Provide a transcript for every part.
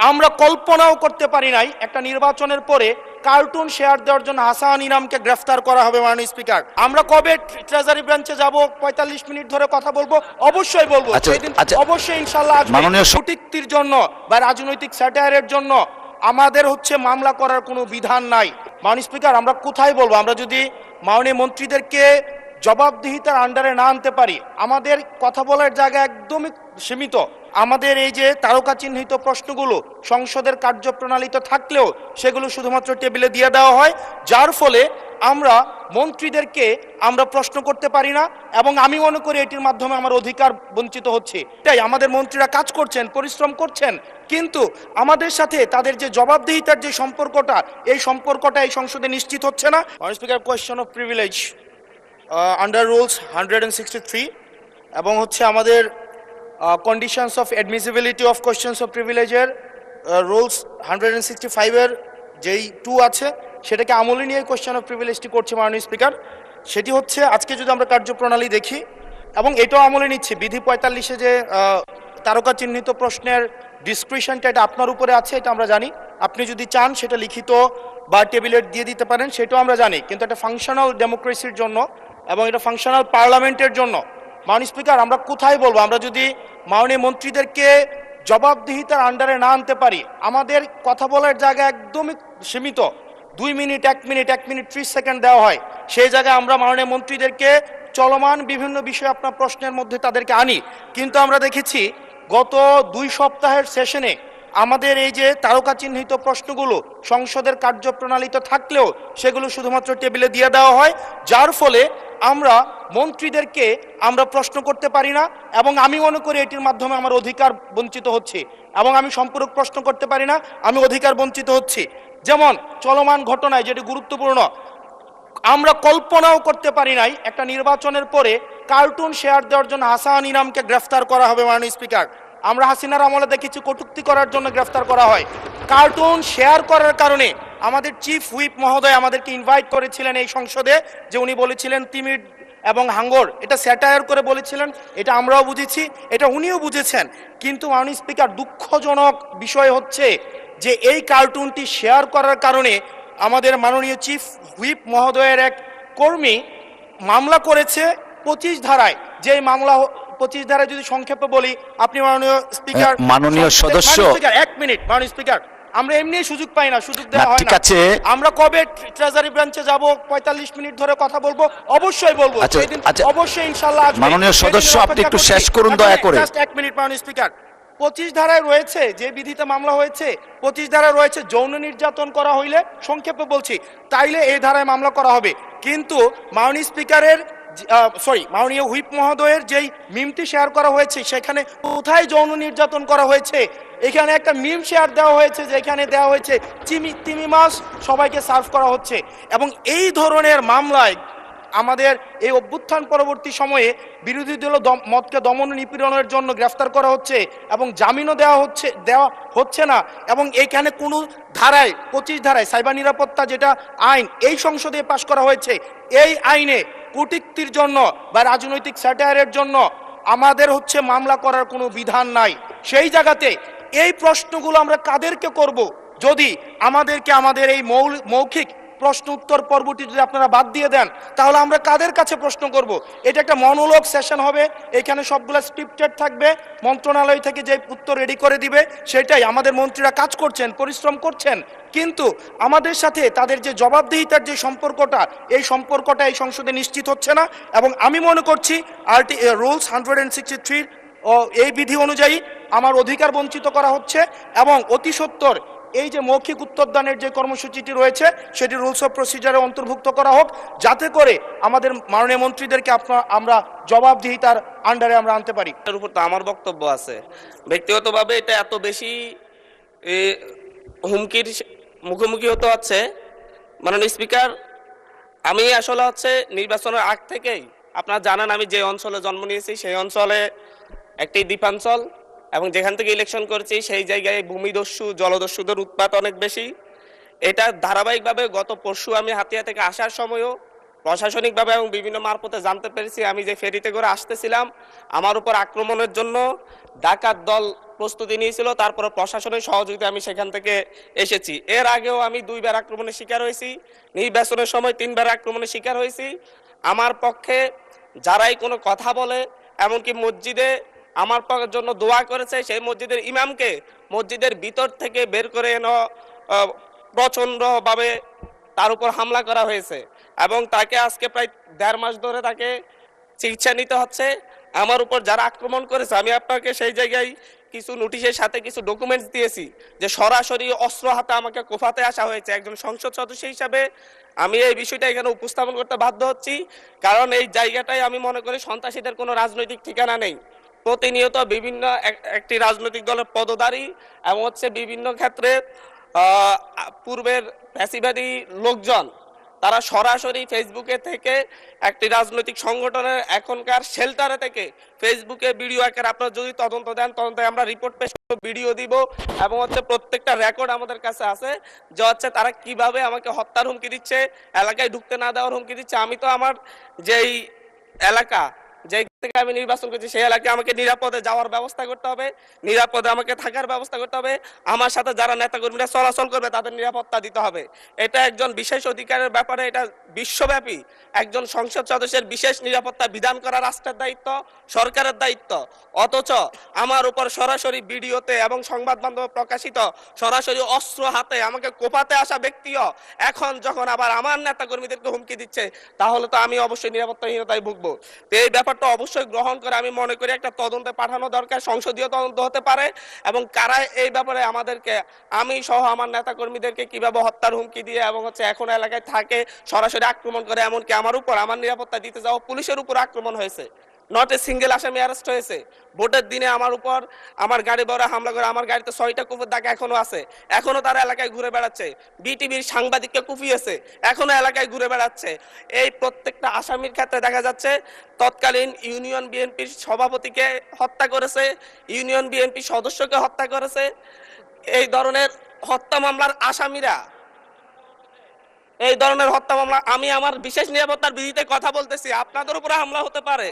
আমরা কল্পনাও করতে পারি নাই একটা নির্বাচনের পরে কার্টুন শেয়ার দেওয়ার জন্য হাসান ইনামকে গ্রেফতার করা হবে মাননীয় স্পিকার। আমরা কবে ট্রেজারি ব্রাঞ্চে যাব, ৪৫ মিনিট ধরে কথা বলবো, অবশ্যই বলবো সেদিন অবশ্যই ইনশাআল্লাহ আসবে। কটূক্তির জন্য বা রাজনৈতিক স্যাটায়ারের জন্য আমাদের মামলা করার কোনো বিধান নাই মাননীয় স্পিকার। আমরা কোথায় বলবো? আমরা যদি মাননীয় মন্ত্রীদেরকে জবাবদিহিতার আন্ডারে না আনতে পারি, আমাদের কথা বলার জায়গা একদমই সীমিত। আমাদের এই যে তারকা চিহ্নিত প্রশ্নগুলো সংসদের কার্যপ্রণালীতে থাকলেও সেগুলো শুধুমাত্র টেবিলে দিয়ে দেওয়া হয়, যার ফলে আমরা মন্ত্রীদেরকে আমরা প্রশ্ন করতে পারি না, এবং আমি মনে করি এটির মাধ্যমে আমার অধিকার বঞ্চিত হচ্ছে। তাই আমাদের মন্ত্রীরা কাজ করছেন, পরিশ্রম করছেন, কিন্তু আমাদের সাথে তাদের যে জবাবদিহিতার যে সম্পর্কটা, এই সম্পর্কটা এই সংসদে নিশ্চিত হচ্ছে না। Speaker, question of privilege under rules 163 এবং আমাদের conditions of admissibility of questions of প্রিভিলেজের রুলস 165-এর যেই 2 আছে সেটাকে আমলে নিয়ে কোয়েশ্চেন অফ প্রিভিলেজটি করছে মাননীয় স্পিকার। সেটি আজকে যদি আমরা কার্যপ্রণালী দেখি, এবং এটাও আমলে নিচ্ছি, বিধি ৪৫-এ যে তারকা চিহ্নিত প্রশ্নের ডিসক্রিপশনটা এটা আপনার উপরে আছে, এটা আমরা জানি। আপনি যদি চান সেটা লিখিত বা টেবিলেট দিয়ে দিতে পারেন, সেটাও আমরা জানি। কিন্তু এটা ফাংশনাল ডেমোক্রেসির জন্য এবং এটা ফাংশনাল পার্লামেন্টের জন্য মাননীয় স্পিকার, আমরা কোথায় বলবো? আমরা যদি মাননীয় মন্ত্রীদেরকে জবাবদিহিতার আন্ডারে না আনতে পারি, আমাদের কথা বলার জায়গা একদমই সীমিত। 2 মিনিট, 1 মিনিট, 1 মিনিট 30 সেকেন্ড দেওয়া হয়। সেই জায়গায় আমরা মাননীয় মন্ত্রীদেরকে চলমান বিভিন্ন বিষয়ে আপনার প্রশ্নের মধ্যে তাদেরকে আনি। কিন্তু আমরা দেখেছি গত 2 সপ্তাহের সেশনে আমাদের এই যে তারকা চিহ্নিত প্রশ্নগুলো সংসদের কার্যপ্রণালীতে থাকলেও সেগুলো শুধুমাত্র টেবিলে দিয়ে দেওয়া হয়, যার ফলে আমরা মন্ত্রীদেরকে আমরা প্রশ্ন করতে পারি না, এবং আমি মনে করি এটির মাধ্যমে আমার অধিকার বঞ্চিত হচ্ছে, এবং আমি সম্পূরক প্রশ্ন করতে পারি না, আমি অধিকার বঞ্চিত হচ্ছি। যেমন চলমান ঘটনায় যেটি গুরুত্বপূর্ণ, আমরা কল্পনাও করতে পারি নাই একটা নির্বাচনের পরে কার্টুন শেয়ার দেওয়ার জন্য হাসান ইনামকে গ্রেফতার করা হবে মাননীয় স্পিকার। আমরা হাসিনার আমলে দেখেছি কটূক্তি করার জন্য গ্রেফতার করা হয়। কার্টুন শেয়ার করার কারণে আমাদের চিফ হুইপ মহোদয় আমাদেরকে ইনভাইট করেছিলেন এই সংসদে, যে উনি বলেছিলেন তিমির এবং হাঙ্গর, এটা স্যাটায়ার করে বলেছিলেন, এটা আমরাও বুঝেছি, এটা উনিও বুঝেছেন। কিন্তু মাননীয় স্পিকার, দুঃখজনক বিষয় যে এই কার্টুনটি শেয়ার করার কারণে আমাদের মাননীয় চিফ হুইপ মহোদয়ের এক কর্মী মামলা করেছে 25 ধারায়। যে মামলা 25 ধারায় যদি সংক্ষেপে বলি, আপনি মাননীয় স্পিকার, মাননীয় সদস্য, 1 মিনিট মাননীয় স্পিকার, আমরা এমনি সুযোগ পাই না, সুযোগ দেওয়া হয় না। আমরা কবে ট্রেজারি ব্রাঞ্চে যাব, ৪৫ মিনিট ধরে কথা বলবো, অবশ্যই বলবো সেদিন অবশ্যই ইনশাআল্লাহ আসবে। মাননীয় সদস্য, আপনি একটু শেষ করুন দয়া করে। জাস্ট 1 মিনিট মাননীয় স্পিকার। 25 ধারায় রয়েছে, যে বিধিতে মামলা হয়েছে 25 ধারায় রয়েছে, যৌন নির্যাতন করা হইলে, সংক্ষেপে বলছি, তাইলে এই ধারায় মামলা করা হবে। কিন্তু মাননীয় স্পিকারের মাননীয় হুইপ মহোদয়ের যেই মিমটি শেয়ার করা হয়েছে, সেখানে কোথায় যৌন নির্যাতন করা হয়েছে? এখানে একটা মিম শেয়ার দেওয়া হয়েছে, যেখানে দেওয়া হয়েছে তিমি মাছ সবাইকে সার্ভ করা হচ্ছে। এবং এই ধরনের মামলায় আমাদের এই অভ্যুত্থান পরবর্তী সময়ে বিরোধী দল মতকে দমন নিপীড়নের জন্য গ্রেফতার করা হচ্ছে, এবং জামিনও দেওয়া হচ্ছে না। এবং এইখানে কোনো ধারায়, 25 ধারায় সাইবার নিরাপত্তা যেটা আইন এই সংসদে পাশ করা হয়েছে, এই আইনে কটূক্তির জন্য বা রাজনৈতিক স্যাটায়ারের জন্য আমাদের মামলা করার কোনো বিধান নাই। সেই জায়গাতে এই প্রশ্নগুলো আমরা কাদেরকে করব? যদি আমাদেরকে আমাদের এই মৌখিক প্রশ্ন উত্তর পর্বটি যদি আপনারা বাদ দিয়ে দেন, তাহলে আমরা কাদের কাছে প্রশ্ন করব? এটা একটা মনোলগ সেশন হবে, এখানে সবগুলো স্ক্রিপ্টেড থাকবে, মন্ত্রণালয় থেকে যে উত্তর রেডি করে দিবে সেটাই। আমাদের মন্ত্রীরা কাজ করছেন, পরিশ্রম করছেন, কিন্তু আমাদের সাথে তাদের যে জবাবদিহিতার যে সম্পর্কটা, এই সম্পর্কটা এই সংসদে নিশ্চিত হচ্ছে না। এবং আমি মনে করছি রুলস 163 এই বিধি অনুযায়ী আমার অধিকার বঞ্চিত করা হচ্ছে, এবং অতি সত্বর এই যে মৌখিক উত্তরদানের যে কর্মসূচিটি রয়েছে সেটি রুলস অফ প্রসিজারে অন্তর্ভুক্ত করা হোক, যাতে করে আমাদের মাননীয় মন্ত্রীদেরকে আমরা জবাবদিহিতার আন্ডারে আমরা আনতে পারি। এর উপর তো আমার বক্তব্য আছে। ব্যক্তিগতভাবে এটা এত বেশি হুমকির মুখোমুখি হতে হচ্ছে মাননীয় স্পিকার। আমি আসলে নির্বাচনের আগ থেকেই আপনারা জানেন আমি যে অঞ্চলে জন্ম নিয়েছি সেই অঞ্চলে একটি দ্বীপাঞ্চল, এবং যেখান থেকে ইলেকশন করেছি সেই জায়গায় ভূমিদস্যু জলদস্যুদের উৎপাত অনেক বেশি। এটা ধারাবাহিকভাবে গত পরশু আমি হাতিয়া থেকে আসার সময়ও প্রশাসনিকভাবে এবং বিভিন্ন মারফতে জানতে পেরেছি। আমি যে ফেরিতে করে আসতেছিলাম, আমার উপর আক্রমণের জন্য ডাকাত দল প্রস্তুতি নিয়েছিল, তারপরে প্রশাসনের সহযোগিতা আমি সেখান থেকে এসেছি। এর আগেও আমি 2বার আক্রমণের শিকার হয়েছি, নির্বাচনের সময় 3বার আক্রমণের শিকার হয়েছি। আমার পক্ষে যারাই কোনো কথা বলে, এমনকি মসজিদে আমার জন্য দোয়া করেছে, সেই মসজিদের ইমামকে মসজিদের ভিতর থেকে বের করে এনে প্রচণ্ডভাবে তার উপর হামলা করা হয়েছে এবং তাকে আজকে প্রায় 1.5 মাস ধরে তাকে চিকিৎসা নিতে হচ্ছে। আমার উপর যারা আক্রমণ করেছে, আমি আপনাকে সেই জায়গায় কিছু নোটিশের সাথে কিছু ডকুমেন্টস দিয়েছি যে সরাসরি অস্ত্র হাতে আমাকে কোফাতে আসা হয়েছে। একজন সংসদ সদস্য হিসাবে আমি এই বিষয়টা এখানে উপস্থাপন করতে বাধ্য হচ্ছি, কারণ এই জায়গাটায় আমি মনে করি সন্ত্রাসীদের কোনো রাজনৈতিক ঠিকানা নেই। প্রতিনিয়ত বিভিন্ন একটি রাজনৈতিক দলের পদধারী এবং হচ্ছে বিভিন্ন ক্ষেত্রে পূর্বের ফ্যাসিবাদী লোকজন তারা সরাসরি ফেসবুকে থেকে একটি রাজনৈতিক সংগঠনের এখনকার শেল্টারে থেকে ফেসবুকে ভিডিও আকারে আপনারা যদি তদন্ত দেন, তদন্তে আমরা রিপোর্ট পেশ করব, ভিডিও দিব এবং হচ্ছে প্রত্যেকটা রেকর্ড আমাদের কাছে আছে যে হচ্ছে তারা কিভাবে আমাকে হত্যার হুমকি দিচ্ছে, এলাকায় ঢুকতে না দেওয়ার হুমকি দিচ্ছে। আমি তো আমার যেই এলাকা যেই থেকে আমি নির্বাচন করছি সেই এলাকায় আমাকে নিরাপদে যাওয়ার ব্যবস্থা করতে হবে, নিরাপদে আমাকে থাকার ব্যবস্থা করতে হবে, আমার সাথে যারা নেতাকর্মীরা চলাচল করবে তাদের নিরাপত্তা দিতে হবে। এটা একজন বিশেষ অধিকারের ব্যাপারে, এটা বিশ্বব্যাপী একজন সংসদ সদস্যের বিশেষ নিরাপত্তা বিধান করা রাষ্ট্রের দায়িত্ব, সরকারের দায়িত্ব। অথচ আমার উপর সরাসরি ভিডিওতে এবং সংবাদ মাধ্যমে প্রকাশিত সরাসরি অস্ত্র হাতে আমাকে কোপাতে আসা ব্যক্তিও এখন যখন আবার আমার নেতাকর্মীদেরকে হুমকি দিচ্ছে, তাহলে তো আমি অবশ্যই নিরাপত্তাহীনতায় ভুগবো। তো এই ব্যাপারটা অবশ্যই গ্রহণ করে আমি মনে করি একটা তদন্তে পাঠানো দরকার, সংসদীয় তদন্ত হতে পারে এবং কারা এই ব্যাপারে আমাদেরকে, আমি সহ আমার নেতাকর্মীদেরকে কিভাবে হত্যার হুমকি দিয়ে এবং হচ্ছে এখন এলাকায় থাকে সরাসরি আক্রমণ করে, এমনকি আমার উপর আমার নিরাপত্তা দিতে যাওয়া পুলিশের উপর আক্রমণ হয়েছে। নট এ সিঙ্গেল আসামি অ্যারেস্ট হয়েছে। ভোটের দিনে আমার উপর আমার গাড়ি বড় হামলা করে, আমার গাড়িতে 6টা কুকুর দাগ এখনো আছে, এখনো তারা এলাকায় ঘুরে বেড়াচ্ছে। বিটিভির সাংবাদিককে কুপিয়েছে, এখনো এলাকায় ঘুরে বেড়াচ্ছে। এই প্রত্যেকটা আসামির ক্ষেত্রে দেখা যাচ্ছে তৎকালীন ইউনিয়ন বিএনপির সভাপতিকে হত্যা করেছে, ইউনিয়ন বিএনপি সদস্যকে হত্যা করেছে। এই ধরনের হত্যা মামলার আসামিরা, এই ধরনের হত্যা মামলা, আমি আমার বিশেষ নিরাপত্তার বিধিতে কথা বলতেছি, আপনাদের উপরে হামলা হতে পারে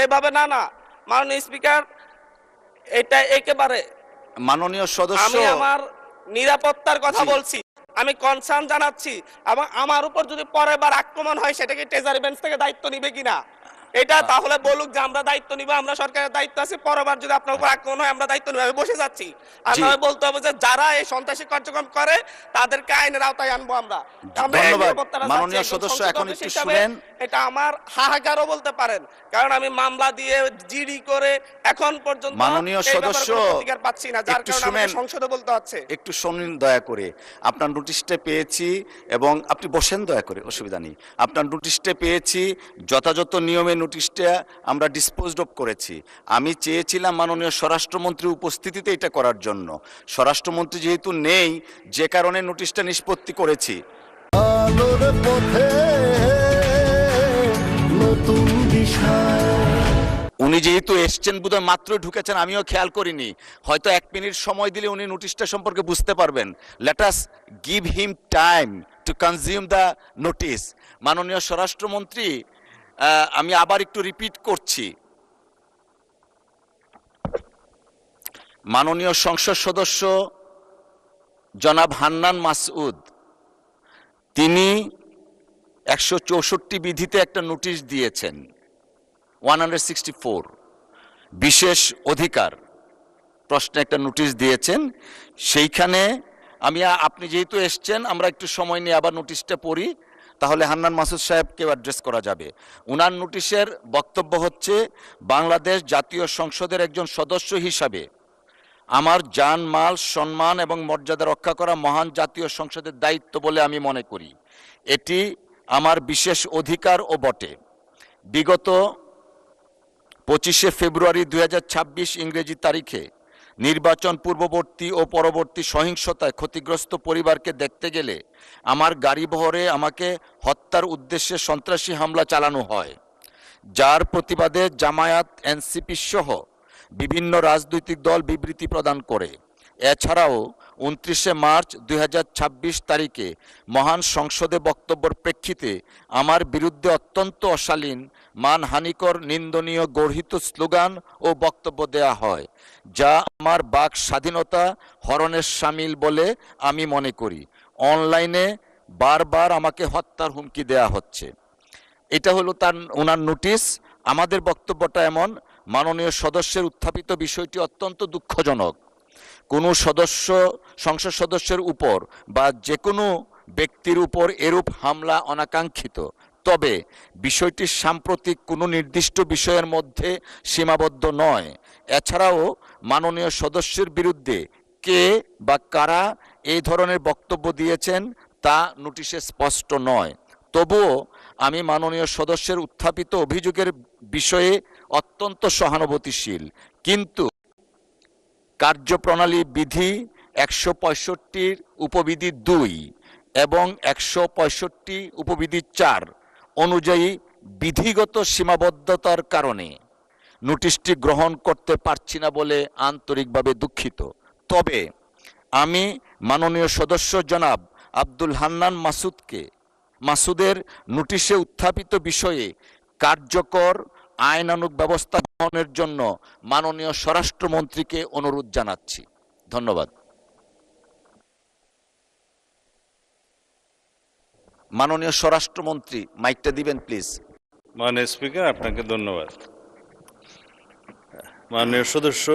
এভাবে না। মাননীয় স্পিকার, এটা একেবারে মাননীয় সদস্য, আমি আমার নিরাপত্তার কথা বলছি, আমি কনসার্ন জানাচ্ছি এবং আমার উপর যদি পরের বার আক্রমণ হয় সেটাকে ট্রেজারি বেঞ্চ থেকে দায়িত্ব নিবে কিনা এটা তাহলে বলুক যে আমরা দায়িত্ব নিব, আমরা সরকারের দায়িত্ব আছে, পরেরবার যদি আপনার উপর আক্রমণ হয় আমরা দায়িত্ব নিব। আমি বসে যাচ্ছি, আর নয় বলতে হবে যে যারা এই সন্ত্রাসী কার্যক্রম করে তাদেরকে আইনের আওতায় আনবো আমরা। ধন্যবাদ মাননীয় সদস্য। এখন একটু শুনেন, এটা আমার হাহাকারও বলতে পারেন, কারণ আমি মামলা দিয়ে জিডি করে এখন পর্যন্ত মাননীয় সদস্য অধিকার পাচ্ছি না, যার কারণে আমাকে সংসদে বলতে হচ্ছে। একটু শুনুন দয়া করে। আপনার নোটিশটা পেয়েছি এবং আপনি বসেন দয়া করে, অসুবিধা নেই। আপনার নোটিশটা পেয়েছি, যথাযথ নিয়মে নোটিশটা আমরা ডিসপোজড অফ করেছি। আমি চেয়েছিলাম মাননীয় স্বরাষ্ট্রমন্ত্রী উপস্থিতিতে এটা করার জন্য, স্বরাষ্ট্রমন্ত্রী যেহেতু নেই, যে কারণে নোটিশটা নিষ্পত্তি করেছি। আলোর পথে নতুন দিশা। উনি যেহেতু এসছেন, বোধহয় মাত্র ঢুকেছেন, আমিও খেয়াল করিনি, হয়তো 1 মিনিট সময় দিলে উনি নোটিশটা সম্পর্কে বুঝতে পারবেন। Let us give him time to consume the notice. মাননীয় স্বরাষ্ট্রমন্ত্রী, আমি আবার একটু রিপিট করছি, মাননীয় সংসদ সদস্য জনাব হান্নান মাসউদ, তিনি 164 বিধিতে একটা নোটিশ দিয়েছেন, 164 বিশেষ অধিকার প্রশ্নে একটা নোটিশ দিয়েছেন। সেইখানে আপনি যেহেতু এসছেন, আমরা একটু সময় নিয়ে আবার নোটিশটা পড়ি, তাহলে হান্নান মাসুদ সাহেবকেও অ্যাড্রেস করা যাবে। উনার নোটিশের বক্তব্য হচ্ছে, বাংলাদেশ জাতীয় সংসদের একজন সদস্য হিসাবে আমার জান, মাল, সম্মান এবং মর্যাদা রক্ষা করা মহান জাতীয় সংসদের দায়িত্ব বলে আমি মনে করি। এটি আমার বিশেষ অধিকার ও বটে। বিগত 25শে ফেব্রুয়ারি 2026 ইংরেজি তারিখে নির্বাচন পূর্ববর্তী ও পরবর্তী সহিংসতায় ক্ষতিগ্রস্ত পরিবারকে দেখতে গেলে আমার গাড়িবহরে আমাকে হত্যার উদ্দেশ্যে সন্ত্রাসী হামলা চালানো হয়, যার প্রতিবাদে জামায়াত, এনসিপি সহ বিভিন্ন রাজনৈতিক দল বিবৃতি প্রদান করে। এছাড়াও 29 মার্চ 2026 তারিখে মহান সংসদে বক্তব্যের প্রেক্ষিতে আমার বিরুদ্ধে অত্যন্ত অশালীন, মানহানিকর, নিন্দনীয় গর্হিত স্লোগান ও বক্তব্য দেয়া হয়, যা আমার বাক স্বাধীনতা হরণের শামিল বলে আমি মনে করি। অনলাইনে বারবার আমাকে হত্যার হুমকি দেয়া হচ্ছে। এটা হলো ওনার নোটিশ। আমাদের বক্তব্যটা এমন, মাননীয় সদস্যের উত্থাপিত বিষয়টি অত্যন্ত দুঃখজনক। কোনো সংসদ সদস্যের উপর বা যে কোনো ব্যক্তির উপর এরূপ হামলা অনাকাঙ্ক্ষিত, তবে বিষয়টি সাম্প্রতিক কোনো নির্দিষ্ট বিষয়ের মধ্যে সীমাবদ্ধ নয়। এছাড়াও মাননীয় সদস্যের বিরুদ্ধে কে বা কারা এই ধরনের বক্তব্য দিয়েছেন তা নোটিশে স্পষ্ট নয়। তবুও আমি মাননীয় সদস্যের উত্থাপিত অভিযোগের বিষয়ে অত্যন্ত সহানুভূতিশীল, কিন্তু কার্যপ্রণালী বিধি 165 উপবিধি 2 এবং 165 উপবিধি 4 অনুযায়ী বিধিগত সীমাবদ্ধতার কারণে নোটিশটি গ্রহণ করতে পারছি না বলে আন্তরিকভাবে দুঃখিত। তবে আমি মাননীয় সদস্য জনাব আব্দুল হান্নান মাসুদের নোটিশে উত্থাপিত বিষয়ে কার্যকর আইনানুগ ব্যবস্থা গ্রহণের জন্য মাননীয় স্বরাষ্ট্রমন্ত্রীকে অনুরোধ জানাচ্ছি। ধন্যবাদ। মাননীয় স্বরাষ্ট্রমন্ত্রী, মাইকটা দিবেন প্লিজ। মাননীয় স্পিকার, আপনাকে ধন্যবাদ। মাননীয় সদস্য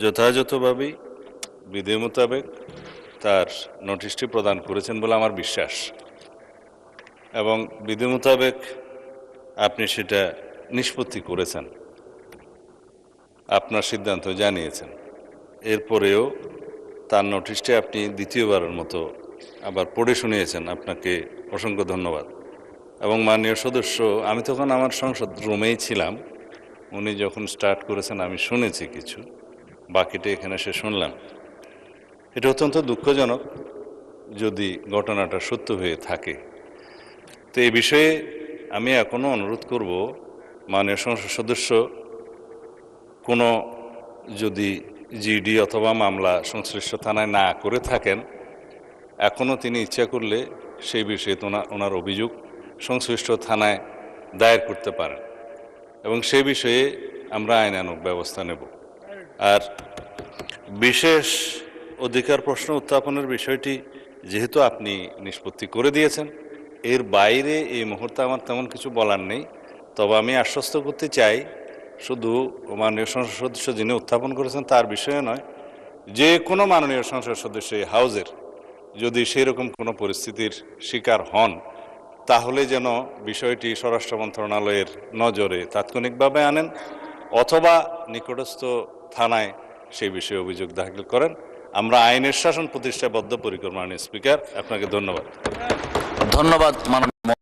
যথাযথভাবেই বিধি মোতাবেক তার নোটিশটি প্রদান করেছেন বলে আমার বিশ্বাস, এবং বিধি মোতাবেক আপনি সেটা নিষ্পত্তি করেছেন, আপনার সিদ্ধান্ত জানিয়েছেন। এরপরেও তার নোটিশটি আপনি দ্বিতীয়বারের মতো আবার পড়ে শুনিয়েছেন, আপনাকে অসংখ্য ধন্যবাদ। এবং মাননীয় সদস্য, আমি তখন আমার সংসদ রুমেই ছিলাম, উনি যখন স্টার্ট করেছেন আমি শুনেছি কিছু, বাকিটা এখানে এসে শুনলাম। এটা অত্যন্ত দুঃখজনক যদি ঘটনাটা সত্য হয়ে থাকে। তো এই বিষয়ে আমি এখনও অনুরোধ করব, মাননীয় সংসদ সদস্য কোনো যদি জিডি অথবা মামলা সংশ্লিষ্ট থানায় না করে থাকেন, এখনও তিনি ইচ্ছা করলে সেই বিষয়ে ওনার অভিযোগ সংশ্লিষ্ট থানায় দায়ের করতে পারেন, এবং সেই বিষয়ে আমরা আইনানুগ ব্যবস্থা নেব। আর বিশেষ অধিকার প্রশ্ন উত্থাপনের বিষয়টি যেহেতু আপনি নিষ্পত্তি করে দিয়েছেন, এর বাইরে এই মুহূর্তে আমার তেমন কিছু বলার নেই। তবে আমি আশ্বস্ত করতে চাই, শুধু মাননীয় সংসদ সদস্য যিনি উত্থাপন করেছেন তার বিষয়ে নয়, যে কোনো মাননীয় সংসদ সদস্য হাউজের যদি সেরকম কোনো পরিস্থিতির শিকার হন, তাহলে যেন বিষয়টি স্বরাষ্ট্র মন্ত্রণালয়ের নজরে তাৎক্ষণিকভাবে আনেন, অথবা নিকটস্থ থানায় সেই বিষয়ে অভিযোগ দাখিল করেন। আমরা আইনের শাসন প্রতিষ্ঠায় বদ্ধপরিকর। মাননীয় স্পিকার, আপনাকে ধন্যবাদ। ধন্যবাদ মাননীয়